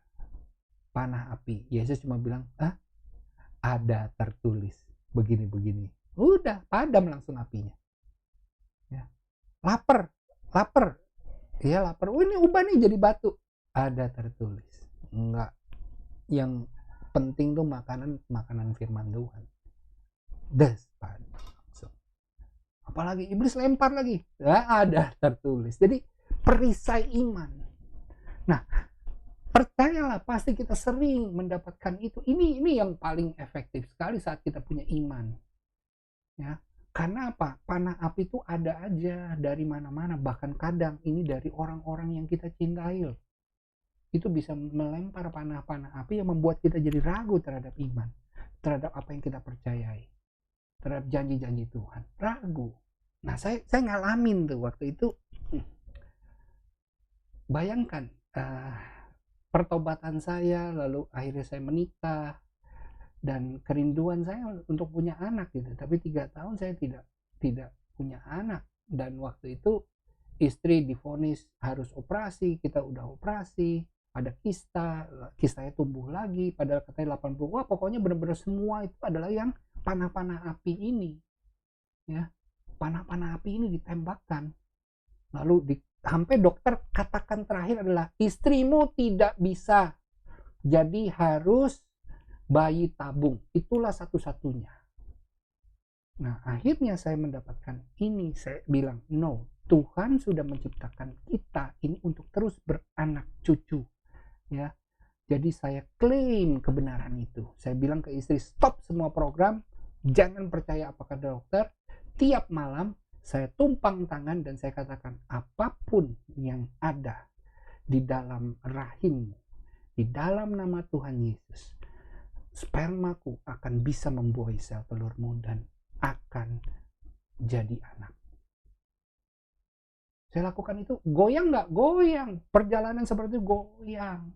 panah api, Yesus cuma bilang, ada tertulis begini-begini, udah padam langsung apinya. Ya. Lapar, iya lapar. Oh, ini ubah nih jadi batu, ada tertulis. Enggak, yang penting tuh makanan firman Tuhan. Des padam langsung. Apalagi iblis lempar lagi, ada tertulis. Jadi perisai iman. Nah, percayalah pasti kita sering mendapatkan itu. Ini yang paling efektif sekali saat kita punya iman. Ya. Karena apa? Panah api itu ada aja dari mana-mana. Bahkan kadang ini dari orang-orang yang kita cintai. Itu bisa melempar panah-panah api yang membuat kita jadi ragu terhadap iman. Terhadap apa yang kita percayai. Terhadap janji-janji Tuhan. Ragu. Nah, saya ngalamin tuh waktu itu. Bayangkan. Pertobatan saya, lalu akhirnya saya menikah. Dan kerinduan saya untuk punya anak gitu, tapi 3 tahun saya tidak punya anak. Dan waktu itu istri divonis harus operasi, kita udah operasi, ada kistanya tumbuh lagi, padahal katanya 80. Wah, pokoknya benar-benar semua itu adalah yang panah-panah api ini ya, panah-panah api ini ditembakkan, lalu sampai dokter katakan terakhir adalah istrimu tidak bisa, jadi harus bayi tabung, itulah satu-satunya. Nah, akhirnya saya mendapatkan ini, saya bilang, no, Tuhan sudah menciptakan kita ini untuk terus beranak cucu, ya. Jadi saya klaim kebenaran itu. Saya bilang ke istri, stop semua program, jangan percaya apa kata dokter. Tiap malam saya tumpang tangan dan saya katakan, apapun yang ada di dalam rahimmu, di dalam nama Tuhan Yesus, spermaku akan bisa membuahi sel telurmu dan akan jadi anak. Saya lakukan itu, goyang nggak? Goyang. Perjalanan seperti itu goyang.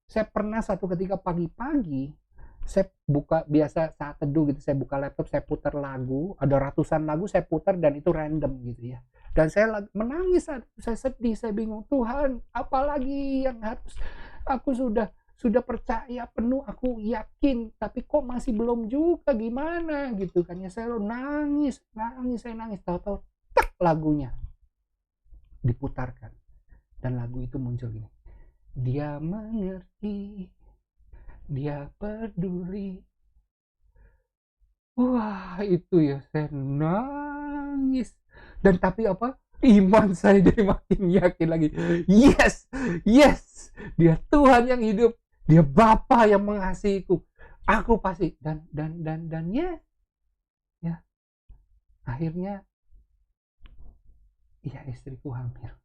Saya pernah satu ketika pagi-pagi, saya buka biasa saat teduh gitu, saya buka laptop, saya putar lagu, ada ratusan lagu saya putar dan itu random gitu ya. Dan saya menangis saat itu, saya sedih, saya bingung, Tuhan, apalagi yang harus aku sudah percaya penuh, aku yakin, tapi kok masih belum juga, gimana gitu kan ya. Saya nangis, nangis, saya nangis, tahu-tahu tak lagunya diputarkan dan lagu itu muncul gini. Dia mengerti, dia peduli. Wah, itu ya saya nangis. Dan tapi apa? Iman saya jadi makin yakin lagi. Yes, yes, dia Tuhan yang hidup, dia Bapa yang mengasihiku. Aku pasti dan yes, ya. Akhirnya ya istriku hamil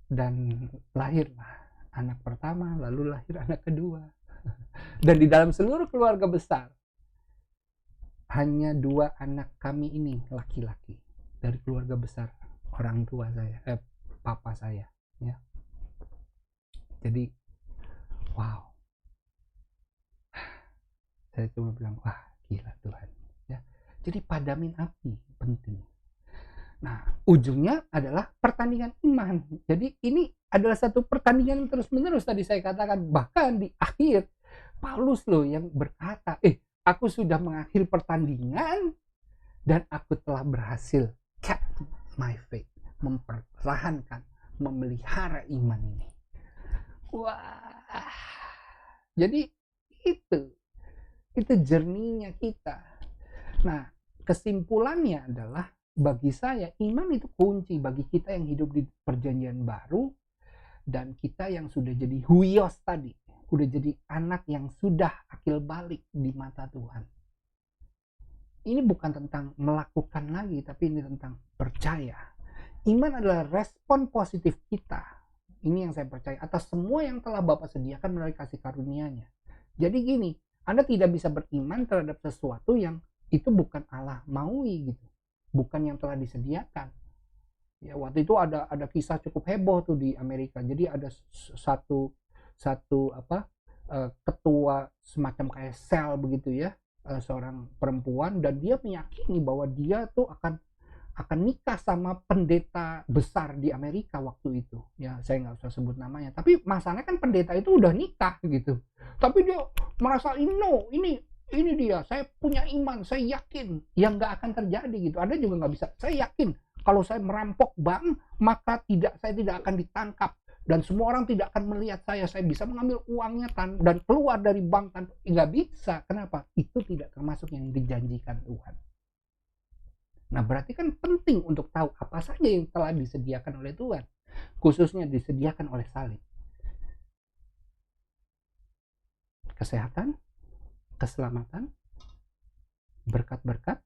dan lahirlah anak pertama, lalu lahir anak kedua. Dan di dalam seluruh keluarga besar hanya 2 anak kami ini laki-laki dari keluarga besar orang tua saya, papa saya, ya. Jadi, wow, saya cuma bilang, wah gila Tuhan, ya. Jadi padamin api penting. Nah, ujungnya adalah pertandingan iman. Jadi ini adalah satu pertandingan terus-menerus tadi saya katakan. Bahkan di akhir, Paulus loh yang berkata, aku sudah mengakhiri pertandingan dan aku telah berhasil kept my faith, mempertahankan, memelihara iman ini. Wah, jadi itu jerninya kita. Nah, kesimpulannya adalah bagi saya iman itu kunci bagi kita yang hidup di perjanjian baru dan kita yang sudah jadi huios tadi, udah jadi anak yang sudah akil balik di mata Tuhan. Ini bukan tentang melakukan lagi, tapi ini tentang percaya. Iman adalah respon positif kita. Ini yang saya percaya atas semua yang telah Bapa sediakan melalui kasih karunia-Nya. Jadi gini, Anda tidak bisa beriman terhadap sesuatu yang itu bukan Allah maui gitu. Bukan yang telah disediakan. Ya, waktu itu ada kisah cukup heboh tuh di Amerika. Jadi ada satu ketua semacam kayak sel begitu ya, seorang perempuan, dan dia meyakini bahwa dia tuh akan nikah sama pendeta besar di Amerika waktu itu. Ya, saya nggak usah sebut namanya. Tapi masalahnya kan pendeta itu udah nikah gitu. Tapi dia merasa ini dia, saya punya iman, saya yakin yang nggak akan terjadi gitu. Anda juga nggak bisa. Saya yakin kalau saya merampok bank, maka saya tidak akan ditangkap dan semua orang tidak akan melihat saya bisa mengambil uangnya dan keluar dari bank tanpa. Nggak bisa. Kenapa? Itu tidak termasuk yang dijanjikan Tuhan. Nah, berarti kan penting untuk tahu apa saja yang telah disediakan oleh Tuhan, khususnya disediakan oleh salib. Kesehatan, keselamatan, berkat-berkat,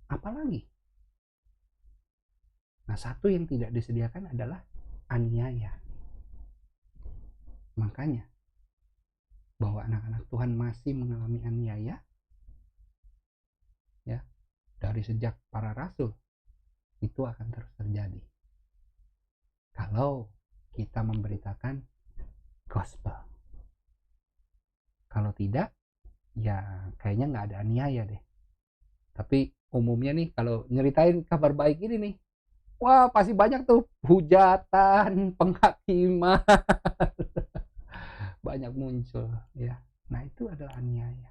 apalagi. Nah, satu yang tidak disediakan adalah aniaya. Makanya bahwa anak-anak Tuhan masih mengalami aniaya, ya, dari sejak para rasul, itu akan terus terjadi kalau kita memberitakan gospel. Kalau tidak, ya kayaknya nggak ada aniaya deh. Tapi umumnya nih kalau nyeritain kabar baik ini nih, wah pasti banyak tuh hujatan, penghakiman banyak muncul ya. Nah, itu adalah aniaya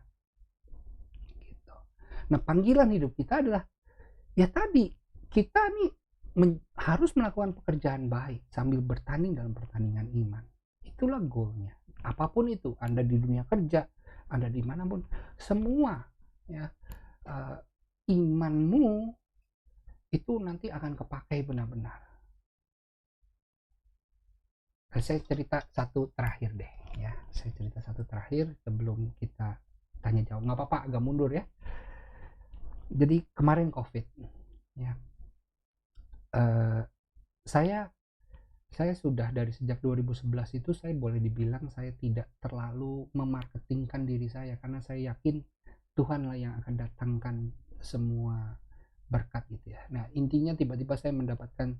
gitu. Nah, panggilan hidup kita adalah ya tadi, kita nih harus melakukan pekerjaan baik sambil bertanding dalam pertandingan iman. Itulah goalnya. Apapun itu, Anda di dunia kerja, Anda dimanapun, semua ya, imanmu itu nanti akan kepakai benar-benar. Saya cerita satu terakhir deh ya. Saya cerita satu terakhir sebelum kita tanya jawab. Nggak apa-apa, agak mundur ya. Jadi kemarin COVID ya. Saya sudah dari sejak 2011 itu, saya boleh dibilang saya tidak terlalu memarketingkan diri saya karena saya yakin Tuhanlah yang akan datangkan semua berkat gitu ya. Nah, intinya tiba-tiba saya mendapatkan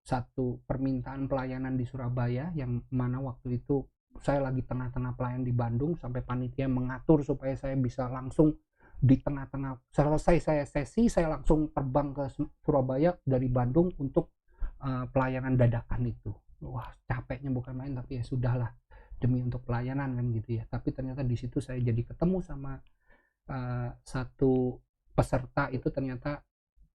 satu permintaan pelayanan di Surabaya, yang mana waktu itu saya lagi tengah-tengah pelayan di Bandung, sampai panitia mengatur supaya saya bisa langsung di tengah-tengah selesai saya sesi, saya langsung terbang ke Surabaya dari Bandung untuk pelayanan dadakan itu. Wah, capeknya bukan main, tapi ya sudahlah, demi untuk pelayanan kan gitu ya. Tapi ternyata di situ saya jadi ketemu sama satu peserta itu, ternyata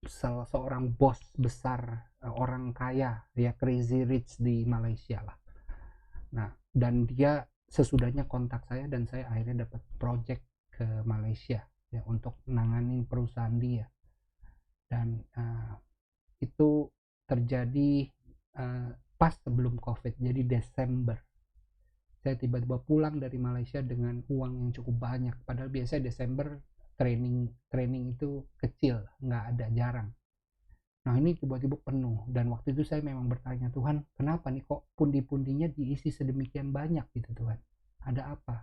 salah seorang bos besar, orang kaya ya, crazy rich di Malaysia lah. Nah, dan dia sesudahnya kontak saya dan saya akhirnya dapat project ke Malaysia ya untuk nanganin perusahaan dia. Dan itu terjadi pas sebelum Covid, jadi Desember. Saya tiba-tiba pulang dari Malaysia dengan uang yang cukup banyak, padahal biasanya Desember training itu kecil, nggak ada, jarang. Nah, ini tiba-tiba penuh, dan waktu itu saya memang bertanya, Tuhan, kenapa nih kok pundi-pundinya diisi sedemikian banyak gitu Tuhan? Ada apa?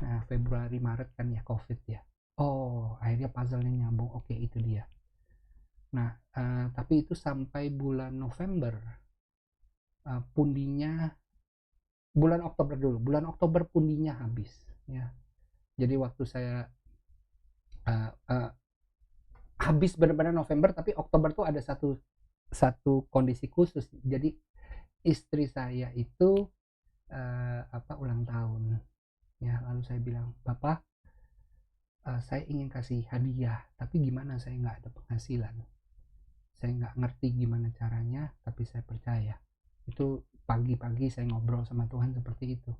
Nah, Februari Maret kan ya Covid ya. Oh, akhirnya puzzle-nya nyambung. Oke, itu dia. Nah, tapi itu sampai bulan November, pundinya bulan Oktober dulu. Bulan Oktober pundinya habis ya. Jadi waktu saya uh, uh, habis benar-benar November, tapi Oktober tuh ada satu satu kondisi khusus. Jadi istri saya itu ulang tahun ya, lalu saya bilang, Bapak, saya ingin kasih hadiah, tapi gimana, saya nggak ada penghasilan, saya nggak ngerti gimana caranya, tapi saya percaya. Itu pagi-pagi saya ngobrol sama Tuhan seperti itu.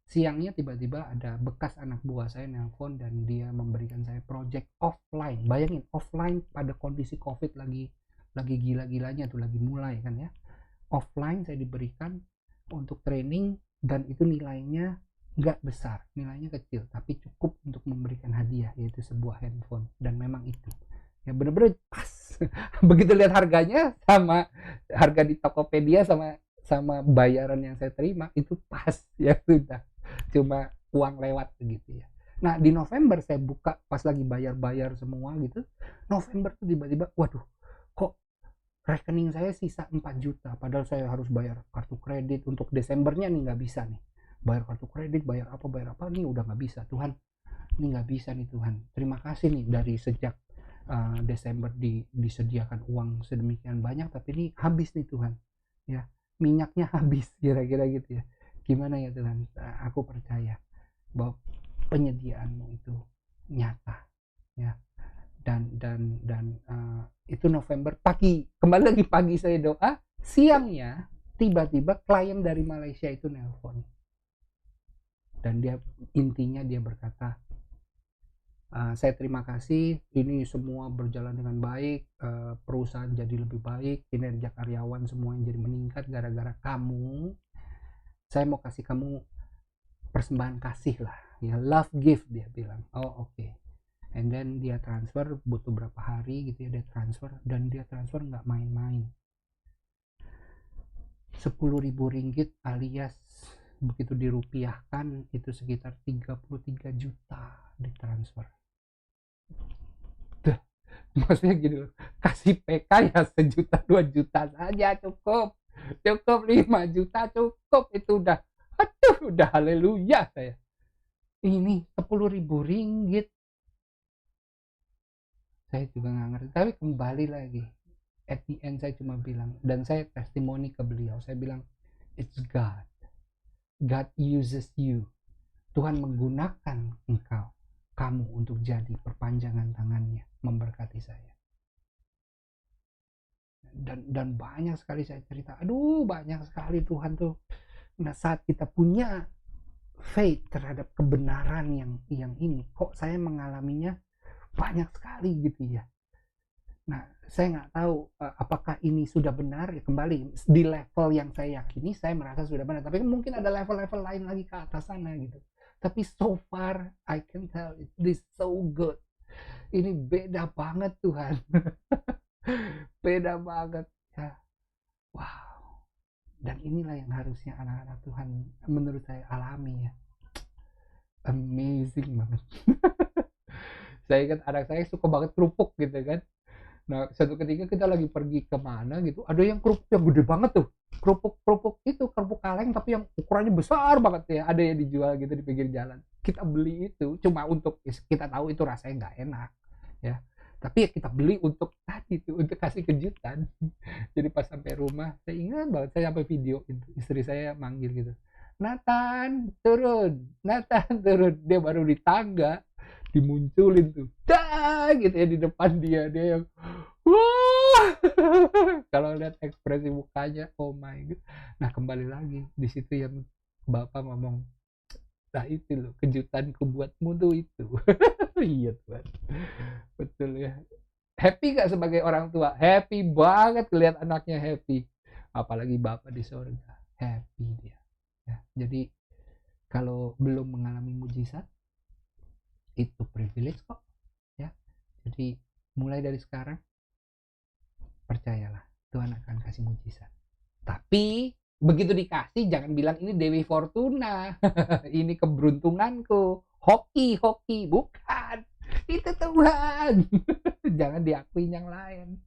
Siangnya tiba-tiba ada bekas anak buah saya nelpon dan dia memberikan saya project offline. Bayangin, offline pada kondisi Covid, lagi gila-gilanya tuh, lagi mulai kan ya. Offline saya diberikan untuk training, dan itu nilainya nggak besar, nilainya kecil, tapi cukup untuk memberikan hadiah, yaitu sebuah handphone. Dan memang itu ya bener-bener pas. Begitu lihat harganya sama harga di Tokopedia, sama sama bayaran yang saya terima, itu pas ya, sudah cuma uang lewat begitu ya. Nah, di November saya buka pas lagi bayar-bayar semua gitu. November tuh tiba-tiba, waduh, kok rekening saya sisa 4 juta, padahal saya harus bayar kartu kredit untuk Desembernya nih, nggak bisa nih, bayar kartu kredit, bayar apa nih, udah nggak bisa. Tuhan, ini nggak bisa nih Tuhan, terima kasih nih, dari sejak Desember disediakan uang sedemikian banyak, tapi ini habis nih Tuhan ya, minyaknya habis, kira-kira gitu ya. Gimana ya Tuhan, aku percaya bahwa penyediaanmu itu nyata ya. Dan itu November pagi, kembali lagi pagi saya doa, siangnya tiba-tiba klien dari Malaysia itu nelpon, dan intinya dia berkata, saya terima kasih, ini semua berjalan dengan baik, perusahaan jadi lebih baik, kinerja karyawan semuanya jadi meningkat gara-gara kamu. Saya mau kasih kamu persembahan kasih lah ya, love gift, dia bilang. Oh, oke. And then dia transfer, butuh berapa hari gitu ya, dia transfer, dan dia transfer nggak main-main, 10.000 ringgit, alias begitu dirupiahkan itu sekitar 33 juta ditransfer. Duh, maksudnya gini loh, kasih PK ya 1 juta 2 juta saja cukup, 5 juta cukup, itu udah, aduh, udah haleluya saya. Ini 10.000 ringgit, saya juga nggak ngerti, tapi kembali lagi, at the end saya cuma bilang, dan saya testimoni ke beliau, saya bilang, it's God, God uses you, Tuhan menggunakan kamu untuk jadi perpanjangan tangannya memberkati saya. Dan banyak sekali saya cerita, aduh, banyak sekali Tuhan tuh. Nah, saat kita punya faith terhadap kebenaran yang ini, kok saya mengalaminya banyak sekali gitu ya. Nah, saya nggak tahu apakah ini sudah benar ya, kembali di level yang saya yakini, saya merasa sudah benar, tapi mungkin ada level-level lain lagi ke atas sana gitu. Tapi so far I can tell it is so good. Ini beda banget Tuhan. Beda banget ya. Wow. Dan inilah yang harusnya anak-anak Tuhan menurut saya alami ya. Amazing banget. Saya ingat anak saya suka banget kerupuk gitu kan. Nah, suatu ketika kita lagi pergi ke mana gitu, ada yang kerupuk yang gede banget tuh. Kerupuk itu, kerupuk kaleng tapi yang ukurannya besar banget ya. Ada yang dijual gitu di pinggir jalan. Kita beli itu cuma untuk kita tahu itu rasanya nggak enak ya. Tapi ya kita beli untuk tadi tuh, untuk kasih kejutan. Jadi pas sampai rumah, saya ingat banget saya sampai video itu. Istri saya manggil gitu. Nathan turun, Nathan turun. Dia baru di tangga dimunculin tuh, dah gitu ya di depan dia yang wah. Kalau lihat ekspresi mukanya, oh my god. Nah kembali lagi di situ yang bapak ngomong, nah itu loh kejutanku buatmu tuh itu. Iya tuh, betul ya. Happy gak sebagai orang tua? Happy banget lihat anaknya happy, apalagi bapak di surga, happy dia ya. Jadi kalau belum mengalami mujizat, itu privilege kok ya. Jadi mulai dari sekarang percayalah Tuhan akan kasih mujizat. Tapi begitu dikasih jangan bilang ini Dewi Fortuna, ini keberuntunganku, hoki, bukan. Itu Tuhan. Jangan diakuin yang lain.